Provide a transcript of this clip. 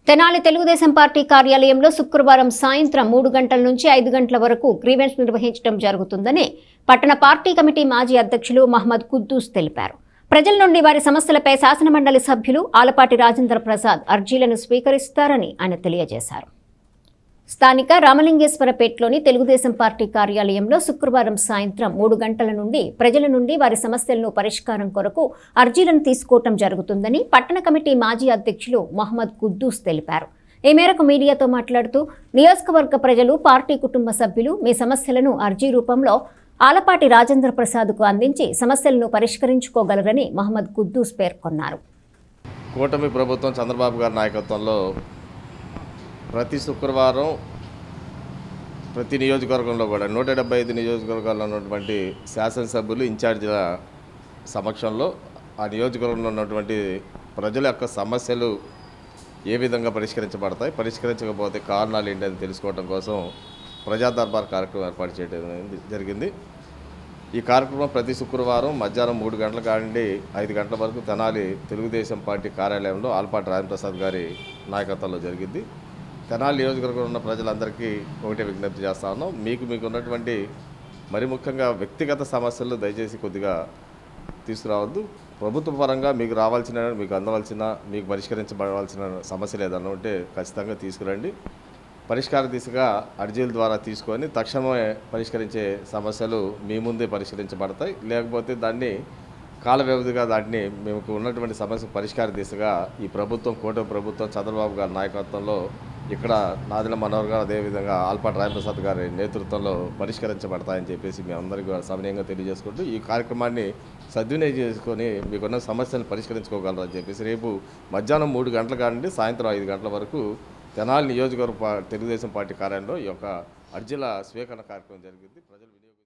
Tenali Telugu Desam party కార్యాలయంలో శుక్రవారం సాయంత్రం 3 గంటల నుంచి 5 గంటల వరకు గ్రీవెన్స్ నిర్వహించడం జరుగుతుందని పట్టణ పార్టీ కమిటీ మాజీ అధ్యక్షులు మహమ్మద్ కుద్దూస్ తెలిపారు. ప్రజల నుండి వారి సమస్యలపై శాసనమండలి సభ్యులు ఆలపాటి రాజేంద్ర ప్రసాద్ అర్జీలను స్వీకరిస్తారని ఆయన తెలియజేశారు. స్థానిక రామలింగేశ్వరపేటలోని తెలుగుదేశం పార్టీ కార్యాలయంలో శుక్రవారం సాయంత్రం 3 గంటల నుండి ప్రజల నుండి వారి సమస్యలను పరిష్కారం కొరకు అర్జీలను తీసుకోవటం జరుగుతుందని పట్టణ కమిటీ మాజీ అధ్యక్షులు మహమ్మద్ కుద్దూస్ తెలిపారు. ఈ మేరకు మీడియాతో మాట్లాడుతూ నియోజకవర్గ ప్రజలు, పార్టీ కుటుంబ సభ్యులు మీ సమస్యలను అర్జీ రూపంలో ఆలపాటి రాజేంద్ర ప్రసాద్కు అందించి సమస్యలను పరిష్కరించుకోగలరని మహమ్మద్ కుద్దూస్ పేర్కొన్నారు. కూటమి ప్రభుత్వం చంద్రబాబు గారి నాయకత్వంలో ప్రతి శుక్రవారం ప్రతి నియోజకవర్గంలో కూడా 175 నియోజకవర్గాల్లో ఉన్నటువంటి శాసనసభ్యులు, ఇన్ఛార్జీల సమక్షంలో ఆ నియోజకవర్గంలో ఉన్నటువంటి ప్రజల యొక్క సమస్యలు ఏ విధంగా పరిష్కరించబడతాయి, పరిష్కరించకపోతే కారణాలు ఏంటని తెలుసుకోవడం కోసం ప్రజా దర్బార్ కార్యక్రమం ఏర్పాటు చేయడం జరిగింది. ఈ కార్యక్రమం ప్రతి శుక్రవారం మధ్యాహ్నం 3 గంటల కాడి 5 గంటల వరకు తెనాలి తెలుగుదేశం పార్టీ కార్యాలయంలో ఆలపాటి రాజేంద్ర ప్రసాద్ గారి నాయకత్వంలో జరిగింది. తెనాలి నియోజకవర్గంలో ఉన్న ప్రజలందరికీ ఒకటే విజ్ఞప్తి చేస్తా ఉన్నాం. మీకు ఉన్నటువంటి మరి ముఖ్యంగా వ్యక్తిగత సమస్యలు దయచేసి కొద్దిగా తీసుకురావద్దు. ప్రభుత్వ పరంగా మీకు రావాల్సిన, మీకు అందవలసిన, మీకు పరిష్కరించబడవలసిన సమస్యలు ఏదన్నా ఉంటే ఖచ్చితంగా తీసుకురండి. పరిష్కార దిశగా అర్జీల ద్వారా తీసుకొని తక్షణమే పరిష్కరించే సమస్యలు మీ ముందే పరిష్కరించబడతాయి. లేకపోతే దాన్ని కాల వ్యవధిగా దాన్ని మేము ఉన్నటువంటి సమస్య పరిష్కార దిశగా ఈ ప్రభుత్వం, కూటమి ప్రభుత్వం చంద్రబాబు గారి నాయకత్వంలో ఇక్కడ నాదెళ్ల మనోహర్ గారు, అదేవిధంగా ఆలపాటి రాజేంద్ర ప్రసాద్ గారి నేతృత్వంలో పరిష్కరించబడతాయని చెప్పేసి మేము అందరికీ సమన్వయంగా తెలియజేసుకుంటూ ఈ కార్యక్రమాన్ని సద్వినియోగం చేసుకొని మీకున్న సమస్యలను పరిష్కరించుకోగలరని చెప్పేసి రేపు మధ్యాహ్నం 3 గంటల కాడి సాయంత్రం 5 గంటల వరకు తెనాలి నియోజకవర్గ తెలుగుదేశం పార్టీ కార్యాలయంలో ఈ యొక్క అర్జీల స్వీకరణ కార్యక్రమం జరిగింది. ప్రజలు వినియోగం